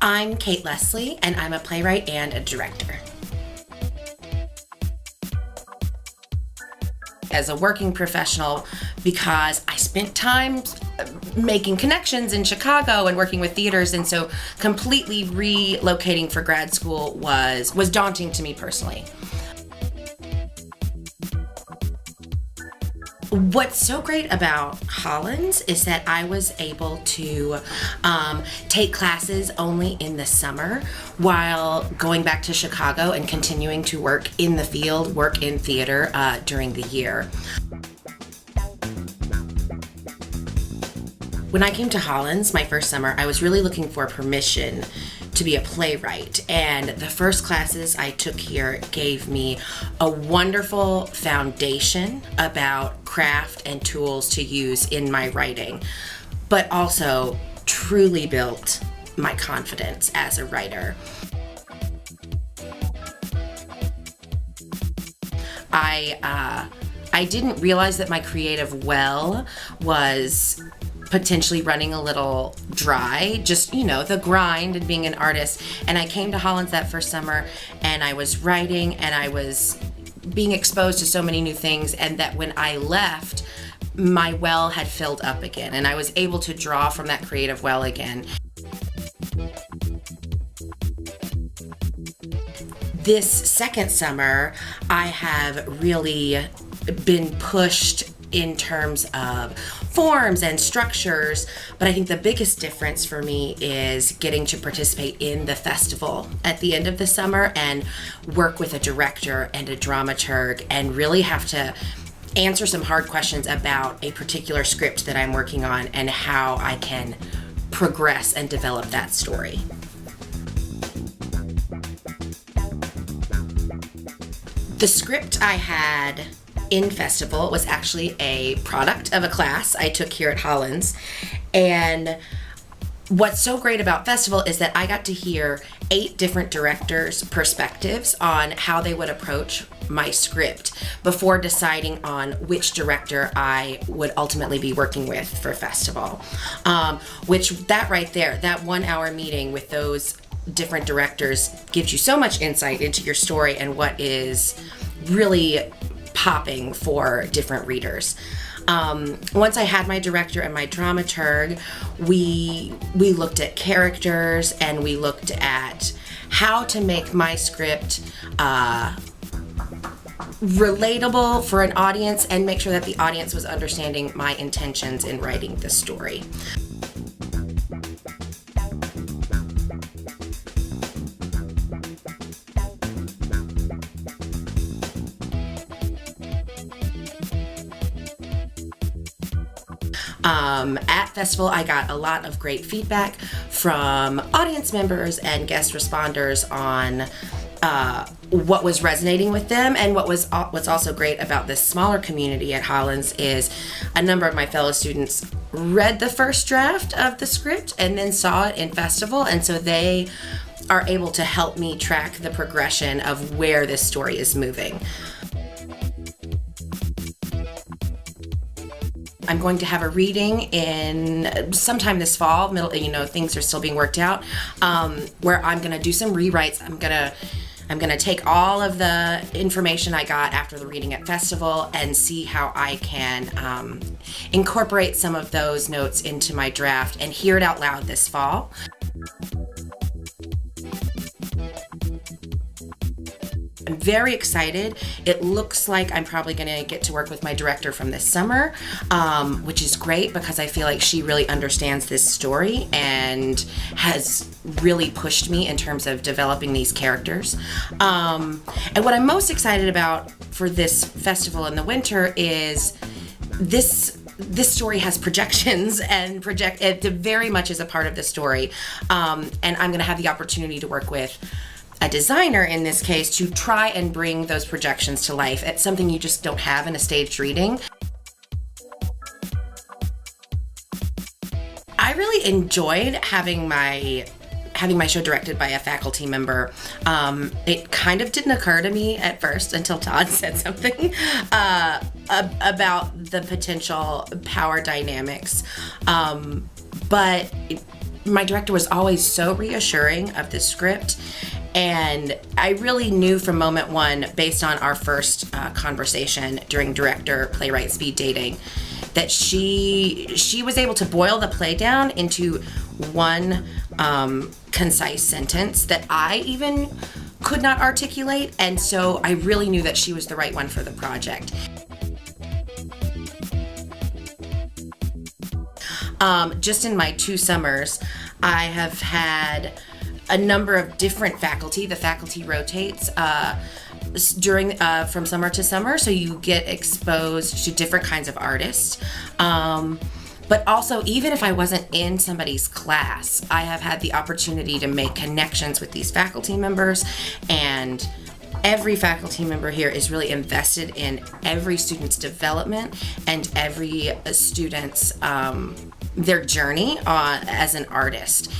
I'm Kate Leslie, and I'm a playwright and a director. As a working professional, because I spent time making connections in Chicago and working with theaters, and so completely relocating for grad school was daunting to me personally. What's so great about Hollins is that I was able to take classes only in the summer while going back to Chicago and continuing to work in the field, work in theater during the year. When I came to Hollins my first summer, I was really looking for permission to be a playwright, and the first classes I took here gave me a wonderful foundation about craft and tools to use in my writing, but also truly built my confidence as a writer. I didn't realize that my creative well was potentially running a little dry, just, the grind and being an artist. And I came to Hollins that first summer, and I was writing, and I was being exposed to so many new things, and that when I left, my well had filled up again, and I was able to draw from that creative well again. This second summer, I have really been pushed in terms of forms and structures, but I think the biggest difference for me is getting to participate in the festival at the end of the summer and work with a director and a dramaturg and really have to answer some hard questions about a particular script that I'm working on and how I can progress and develop that story. The script I had in festival was actually a product of a class I took here at Hollins. And what's so great about festival is that I got to hear 8 different directors' perspectives on how they would approach my script before deciding on which director I would ultimately be working with for festival. Which that right there, that 1-hour meeting with those different directors gives you so much insight into your story and what is really popping for different readers. Once I had my director and my dramaturg, we looked at characters and we looked at how to make my script relatable for an audience and make sure that the audience was understanding my intentions in writing the story. At festival, I got a lot of great feedback from audience members and guest responders on what was resonating with them, and what's also great about this smaller community at Hollins is a number of my fellow students read the first draft of the script and then saw it in festival, and so they are able to help me track the progression of where this story is moving. I'm going to have a reading in sometime this fall, things are still being worked out, where I'm going to do some rewrites. I'm going to take all of the information I got after the reading at festival and see how I can incorporate some of those notes into my draft and hear it out loud this fall. I'm very excited. It looks like I'm probably going to get to work with my director from this summer, which is great because I feel like she really understands this story and has really pushed me in terms of developing these characters. And what I'm most excited about for this festival in the winter is this story has projections and it very much is a part of the story. And I'm going to have the opportunity to work with a designer in this case to try and bring those projections to life. It's something you just don't have in a staged reading. I really enjoyed having my having my show directed by a faculty member, it kind of didn't occur to me at first until Todd said something about the potential power dynamics. But my director was always so reassuring of the script, and I really knew from moment one, based on our first conversation during director playwright speed dating, that she was able to boil the play down into one concise sentence that I even could not articulate, and so I really knew that she was the right one for the project. Just in my 2 summers, I have had a number of different faculty. The faculty rotates during from summer to summer, so you get exposed to different kinds of artists. But also, even if I wasn't in somebody's class, I have had the opportunity to make connections with these faculty members, and every faculty member here is really invested in every student's development and every student's their journey as an artist.